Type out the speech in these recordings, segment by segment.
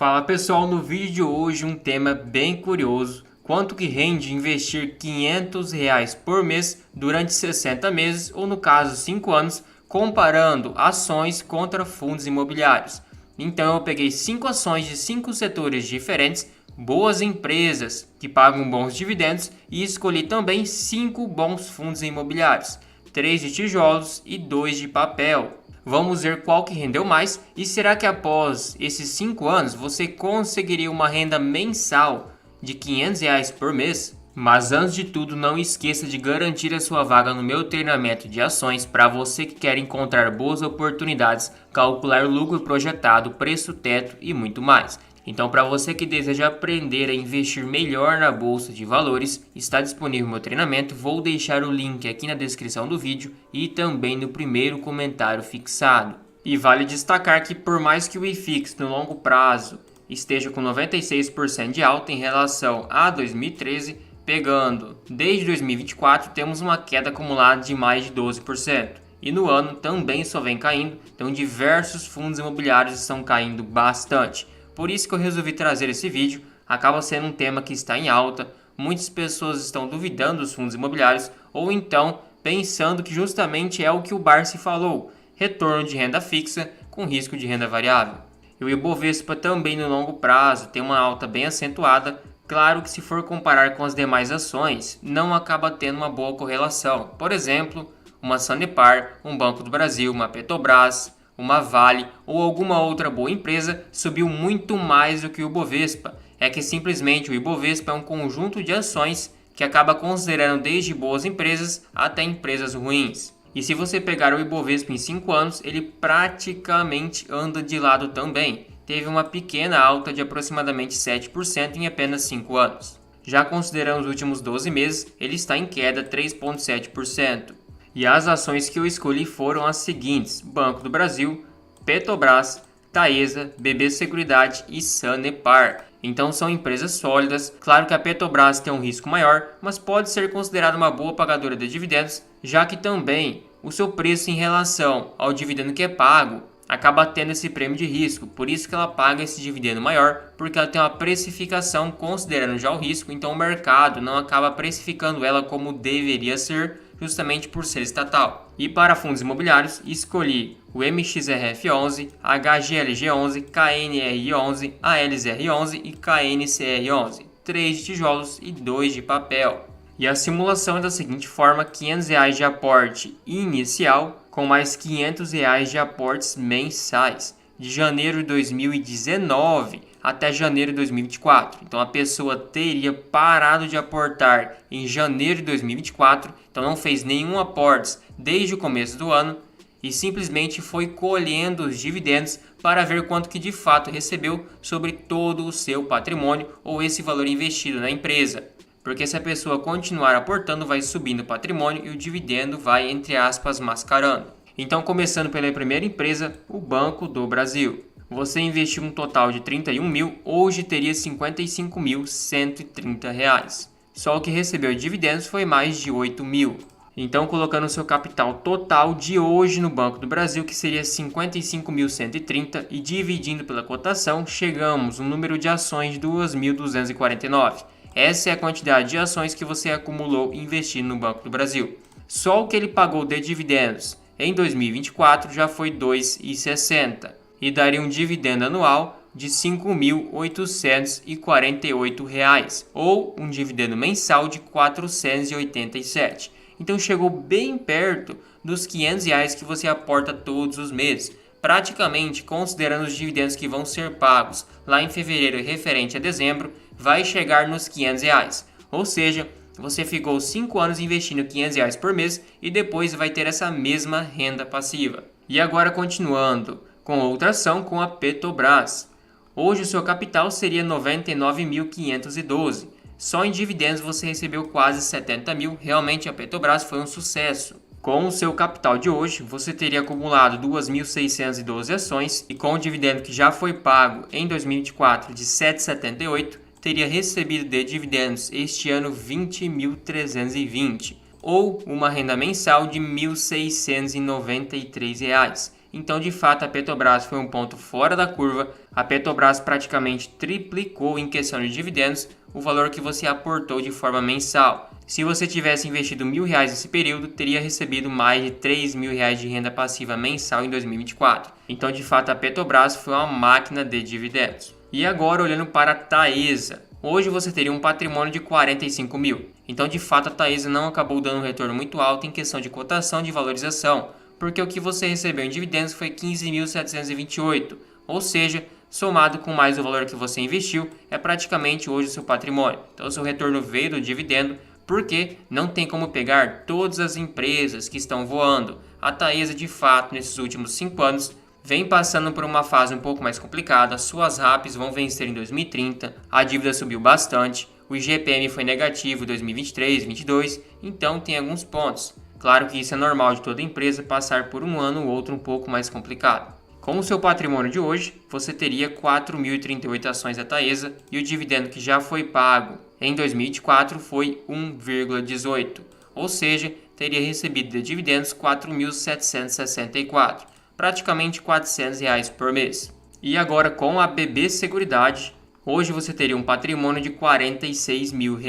Fala pessoal, no vídeo de hoje um tema bem curioso. Quanto que rende investir R$ 500 por mês durante 60 meses ou no caso 5 anos, comparando ações contra fundos imobiliários. Então eu peguei 5 ações de 5 setores diferentes, boas empresas que pagam bons dividendos e escolhi também 5 bons fundos imobiliários, 3 de tijolos e 2 de papel. Vamos ver qual que rendeu mais e será que após esses 5 anos você conseguiria uma renda mensal de R$ 500 por mês? Mas antes de tudo, não esqueça de garantir a sua vaga no meu treinamento de ações para você que quer encontrar boas oportunidades, calcular lucro projetado, preço teto e muito mais. Então, para você que deseja aprender a investir melhor na bolsa de valores, está disponível meu treinamento. Vou deixar o link aqui na descrição do vídeo e também no primeiro comentário fixado. E vale destacar que por mais que o IFIX no longo prazo esteja com 96% de alta em relação a 2013, pegando desde 2024 temos uma queda acumulada de mais de 12%. E no ano também só vem caindo, então diversos fundos imobiliários estão caindo bastante. Por isso que eu resolvi trazer esse vídeo, acaba sendo um tema que está em alta, muitas pessoas estão duvidando dos fundos imobiliários ou então pensando que justamente é o que o Barsi falou, retorno de renda fixa com risco de renda variável. E o Ibovespa também no longo prazo tem uma alta bem acentuada, claro que se for comparar com as demais ações, não acaba tendo uma boa correlação. Por exemplo, uma Sanepar, um Banco do Brasil, uma Petrobras, uma Vale ou alguma outra boa empresa subiu muito mais do que o Ibovespa. É que simplesmente o Ibovespa é um conjunto de ações que acaba considerando desde boas empresas até empresas ruins. E se você pegar o Ibovespa em 5 anos, ele praticamente anda de lado também. Teve uma pequena alta de aproximadamente 7% em apenas 5 anos. Já considerando os últimos 12 meses, ele está em queda 3,7%. E as ações que eu escolhi foram as seguintes: Banco do Brasil, Petrobras, Taesa, BB Seguridade e Sanepar. Então são empresas sólidas. Claro que a Petrobras tem um risco maior, mas pode ser considerada uma boa pagadora de dividendos, já que também o seu preço em relação ao dividendo que é pago acaba tendo esse prêmio de risco. Por isso que ela paga esse dividendo maior, porque ela tem uma precificação considerando já o risco, então o mercado não acaba precificando ela como deveria ser, justamente por ser estatal. E para fundos imobiliários, escolhi o MXRF11, HGLG11, KNRI11, ALZR11 e KNCR11, 3 de tijolos e 2 de papel. E a simulação é da seguinte forma: R$ 500 de aporte inicial com mais R$ 500 de aportes mensais, de janeiro de 2019 até janeiro de 2024. Então a pessoa teria parado de aportar em janeiro de 2024, então não fez nenhum aporte desde o começo do ano e simplesmente foi colhendo os dividendos para ver quanto que de fato recebeu sobre todo o seu patrimônio ou esse valor investido na empresa. Porque se a pessoa continuar aportando, vai subindo o patrimônio e o dividendo vai, entre aspas, mascarando. Então, começando pela primeira empresa, o Banco do Brasil. Você investiu um total de 31 mil, hoje teria R$ 55.130. Só o que recebeu de dividendos foi mais de 8 mil. Então, colocando o seu capital total de hoje no Banco do Brasil, que seria 55.130, e dividindo pela cotação, chegamos no número de ações de 2.249. Essa é a quantidade de ações que você acumulou investindo no Banco do Brasil. Só o que ele pagou de dividendos em 2024 já foi R$ 2,60 e daria um dividendo anual de R$ 5.848 ou um dividendo mensal de R$ 487. Então chegou bem perto dos R$ 500 que você aporta todos os meses. Praticamente, considerando os dividendos que vão ser pagos lá em fevereiro e referente a dezembro, vai chegar nos R$ 500. Ou seja, você ficou 5 anos investindo R$ 500 por mês e depois vai ter essa mesma renda passiva. E agora continuando com outra ação, com a Petrobras. Hoje o seu capital seria 99.512. Só em dividendos você recebeu quase 70 mil. Realmente a Petrobras foi um sucesso. Com o seu capital de hoje, você teria acumulado 2.612 ações e com o dividendo que já foi pago em 2024 de R$ 7,78, teria recebido de dividendos este ano 20.320, ou uma renda mensal de R$ 1.693. Então, de fato, a Petrobras foi um ponto fora da curva. A Petrobras praticamente triplicou em questão de dividendos o valor que você aportou de forma mensal. Se você tivesse investido R$1.000 nesse período, teria recebido mais de R$3.000 de renda passiva mensal em 2024. Então, de fato, a Petrobras foi uma máquina de dividendos. E agora, olhando para a Taesa. Hoje você teria um patrimônio de 45 mil. Então, de fato, a Taesa não acabou dando um retorno muito alto em questão de cotação de valorização, porque o que você recebeu em dividendos foi 15.728, ou seja, somado com mais o valor que você investiu, é praticamente hoje o seu patrimônio. Então, o seu retorno veio do dividendo, porque não tem como pegar todas as empresas que estão voando. A Taesa, de fato, nesses últimos 5 anos, vem passando por uma fase um pouco mais complicada. Suas RAPs vão vencer em 2030, a dívida subiu bastante, o IGPM foi negativo em 2023, 2022, então tem alguns pontos. Claro que isso é normal de toda empresa passar por um ano ou outro um pouco mais complicado. Com o seu patrimônio de hoje, você teria 4.038 ações da Taesa e o dividendo que já foi pago em 2024 foi 1,18, ou seja, teria recebido de dividendos 4.764, praticamente R$400 por mês. E agora com a BB Seguridade, hoje você teria um patrimônio de R$46 mil.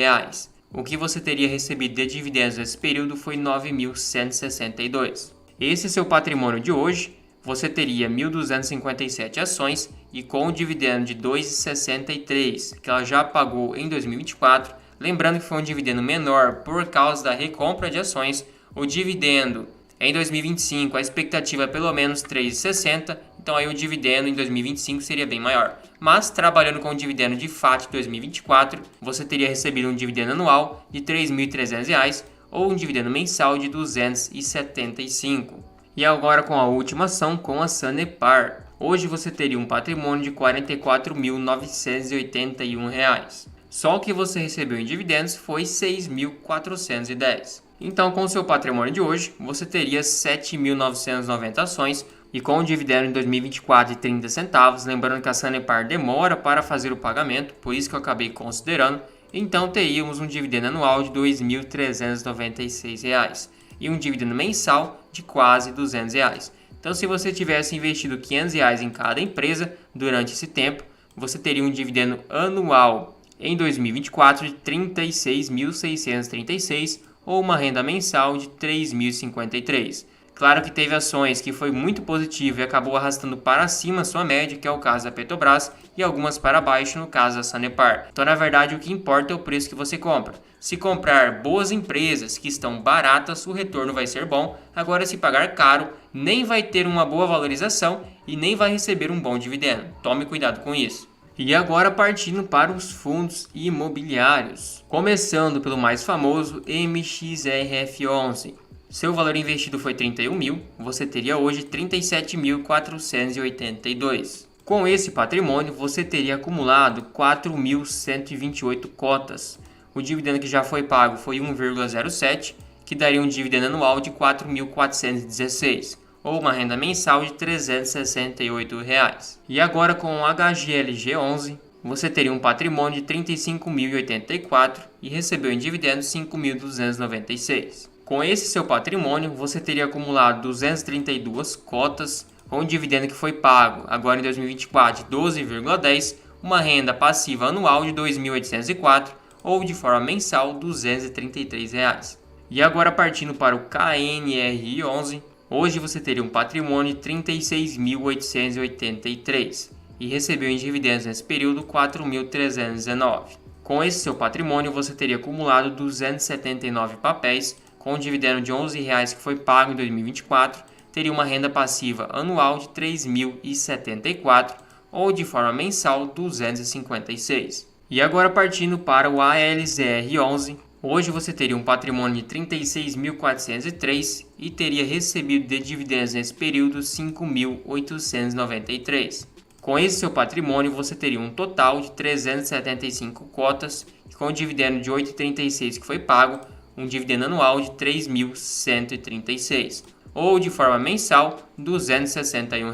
O que você teria recebido de dividendos nesse período foi 9.162. Esse seu patrimônio de hoje, você teria 1.257 ações e com o dividendo de 2,63 que ela já pagou em 2024, lembrando que foi um dividendo menor por causa da recompra de ações, o dividendo em 2025 a expectativa é pelo menos 3,60, então aí o dividendo em 2025 seria bem maior. Mas trabalhando com o dividendo de FAT 2024, você teria recebido um dividendo anual de R$3.300 ou um dividendo mensal de 275. E agora com a última ação, com a Sanepar. Hoje você teria um patrimônio de R$44.981. Só o que você recebeu em dividendos foi 6.410. Então, com o seu patrimônio de hoje, você teria 7.990 ações e com o dividendo em 2024 de 30 centavos, lembrando que a Sanepar demora para fazer o pagamento, por isso que eu acabei considerando, então teríamos um dividendo anual de R$2.396 e um dividendo mensal de quase R$200. Então, se você tivesse investido R$500 em cada empresa durante esse tempo, você teria um dividendo anual em 2024 de R$36.636 ou uma renda mensal de R$3.053. Claro que teve ações que foi muito positivo e acabou arrastando para cima sua média, que é o caso da Petrobras, e algumas para baixo, no caso da Sanepar. Então, na verdade, o que importa é o preço que você compra. Se comprar boas empresas que estão baratas, o retorno vai ser bom. Agora, se pagar caro, nem vai ter uma boa valorização e nem vai receber um bom dividendo. Tome cuidado com isso. E agora partindo para os fundos imobiliários. Começando pelo mais famoso, MXRF11. Seu valor investido foi 31 mil, você teria hoje 37.482. Com esse patrimônio, você teria acumulado 4.128 cotas. O dividendo que já foi pago foi 1,07, que daria um dividendo anual de 4.416, ou uma renda mensal de R$368. E agora com o HGLG11, você teria um patrimônio de 35.084 e recebeu em dividendos 5.296. Com esse seu patrimônio, você teria acumulado 232 cotas, com o dividendo que foi pago agora em 2024 de 12,10, uma renda passiva anual de 2.804 ou de forma mensal R$ 233. E agora partindo para o KNRI11, hoje você teria um patrimônio de 36.883 e recebeu em dividendos nesse período 4.319. Com esse seu patrimônio, você teria acumulado 279 papéis, com o dividendo de R$11 que foi pago em 2024, teria uma renda passiva anual de 3.074 ou de forma mensal 256. E agora partindo para o ALZR11, hoje você teria um patrimônio de 36.403 e teria recebido de dividendos nesse período 5.893. Com esse seu patrimônio, você teria um total de 375 cotas, com o dividendo de R$ 8,36 que foi pago, um dividendo anual de R$ 3.136, ou de forma mensal R$ 261.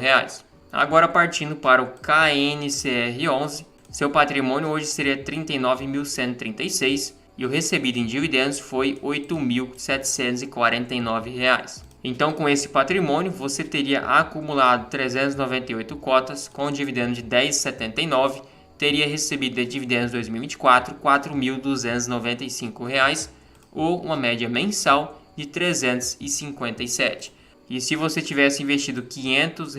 Agora partindo para o KNCR11, seu patrimônio hoje seria R$ 39.136 e o recebido em dividendos foi R$ 8.749. Então, com esse patrimônio, você teria acumulado 398 cotas com dividendo de R$ 10,79, teria recebido de dividendos 2024 R$ 4.295, ou uma média mensal de 357. E se você tivesse investido R$ 500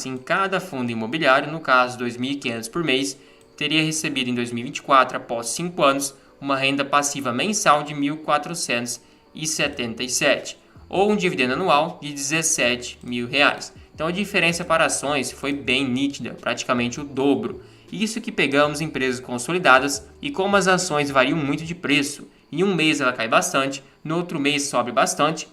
em cada fundo imobiliário, no caso R$ 2.500 por mês, teria recebido em 2024, após 5 anos, uma renda passiva mensal de R$ 1.477, ou um dividendo anual de R$ 17.000. Então a diferença para ações foi bem nítida, praticamente o dobro. Isso que pegamos empresas consolidadas, e como as ações variam muito de preço, em um mês ela cai bastante, no outro mês sobe bastante,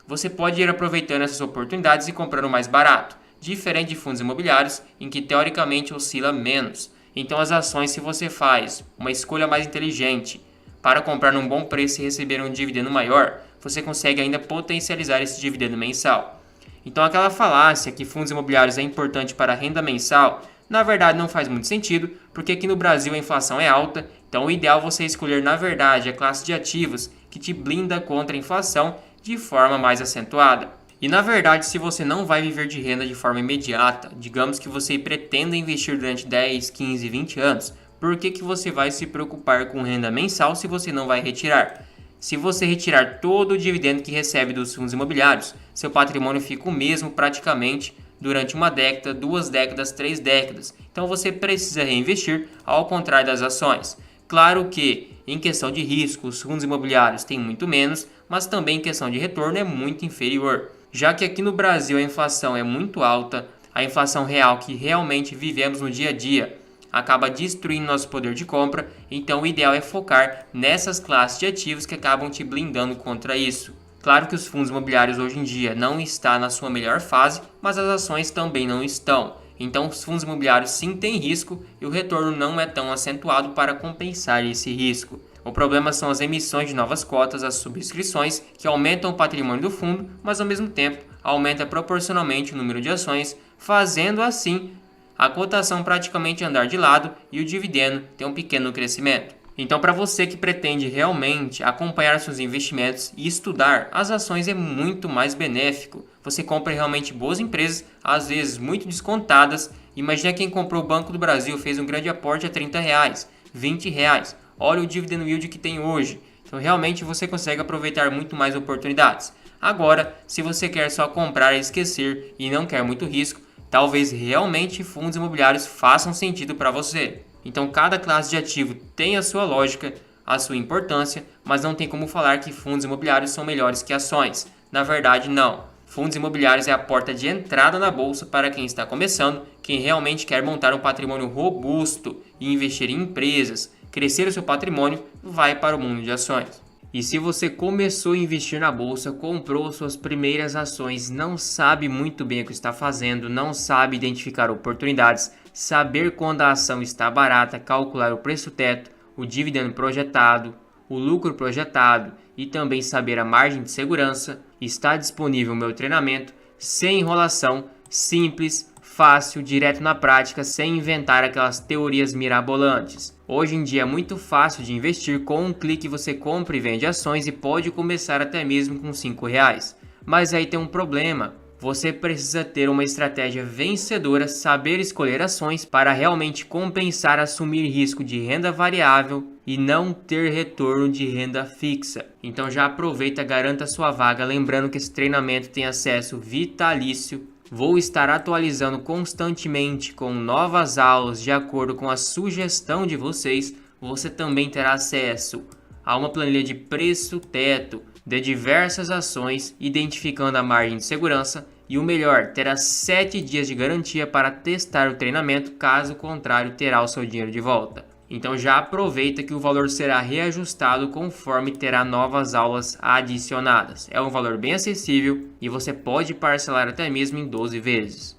você pode ir aproveitando essas oportunidades e comprando mais barato, diferente de fundos imobiliários em que teoricamente oscila menos. Então as ações, se você faz uma escolha mais inteligente para comprar num bom preço e receber um dividendo maior, você consegue ainda potencializar esse dividendo mensal. Então aquela falácia que fundos imobiliários é importante para a renda mensal, na verdade não faz muito sentido, porque aqui no Brasil a inflação é alta, então o ideal é você escolher na verdade a classe de ativos que te blinda contra a inflação de forma mais acentuada. E na verdade, se você não vai viver de renda de forma imediata, digamos que você pretenda investir durante 10, 15, 20 anos, por que você vai se preocupar com renda mensal se você não vai retirar? Se você retirar todo o dividendo que recebe dos fundos imobiliários, seu patrimônio fica o mesmo praticamente durante uma década, 2 décadas, 3 décadas. Então você precisa reinvestir, ao contrário das ações. Claro que, em questão de risco, os fundos imobiliários têm muito menos, mas também em questão de retorno é muito inferior. Já que aqui no Brasil a inflação é muito alta, a inflação real que realmente vivemos no dia a dia acaba destruindo nosso poder de compra, então o ideal é focar nessas classes de ativos que acabam te blindando contra isso. Claro que os fundos imobiliários hoje em dia não estão na sua melhor fase, mas as ações também não estão. Então os fundos imobiliários sim têm risco e o retorno não é tão acentuado para compensar esse risco. O problema são as emissões de novas cotas, as subscrições, que aumentam o patrimônio do fundo, mas ao mesmo tempo aumenta proporcionalmente o número de ações, fazendo assim a cotação praticamente andar de lado e o dividendo ter um pequeno crescimento. Então, para você que pretende realmente acompanhar seus investimentos e estudar, as ações é muito mais benéfico. Você compra realmente boas empresas, às vezes muito descontadas. Imagina quem comprou o Banco do Brasil, fez um grande aporte a R$30, R$20. Olha o dividend yield que tem hoje. Então, realmente você consegue aproveitar muito mais oportunidades. Agora, se você quer só comprar e esquecer e não quer muito risco, talvez realmente fundos imobiliários façam sentido para você. Então, cada classe de ativo tem a sua lógica, a sua importância, mas não tem como falar que fundos imobiliários são melhores que ações. Na verdade, não. Fundos imobiliários é a porta de entrada na bolsa para quem está começando, quem realmente quer montar um patrimônio robusto e investir em empresas, crescer o seu patrimônio, vai para o mundo de ações. E se você começou a investir na bolsa, comprou suas primeiras ações, não sabe muito bem o que está fazendo, não sabe identificar oportunidades, saber quando a ação está barata, calcular o preço teto, o dividendo projetado, o lucro projetado e também saber a margem de segurança, está disponível o meu treinamento sem enrolação, simples, fácil, direto na prática, sem inventar aquelas teorias mirabolantes. Hoje em dia é muito fácil de investir, com um clique você compra e vende ações e pode começar até mesmo com R$5. Mas aí tem um problema, você precisa ter uma estratégia vencedora, saber escolher ações para realmente compensar assumir risco de renda variável e não ter retorno de renda fixa. Então já aproveita, garanta sua vaga, lembrando que esse treinamento tem acesso vitalício. Vou estar atualizando constantemente com novas aulas de acordo com a sugestão de vocês. Você também terá acesso a uma planilha de preço teto de diversas ações, identificando a margem de segurança e o melhor, terá 7 dias de garantia para testar o treinamento, caso contrário terá o seu dinheiro de volta. Então já aproveita que o valor será reajustado conforme terá novas aulas adicionadas. É um valor bem acessível e você pode parcelar até mesmo em 12 vezes.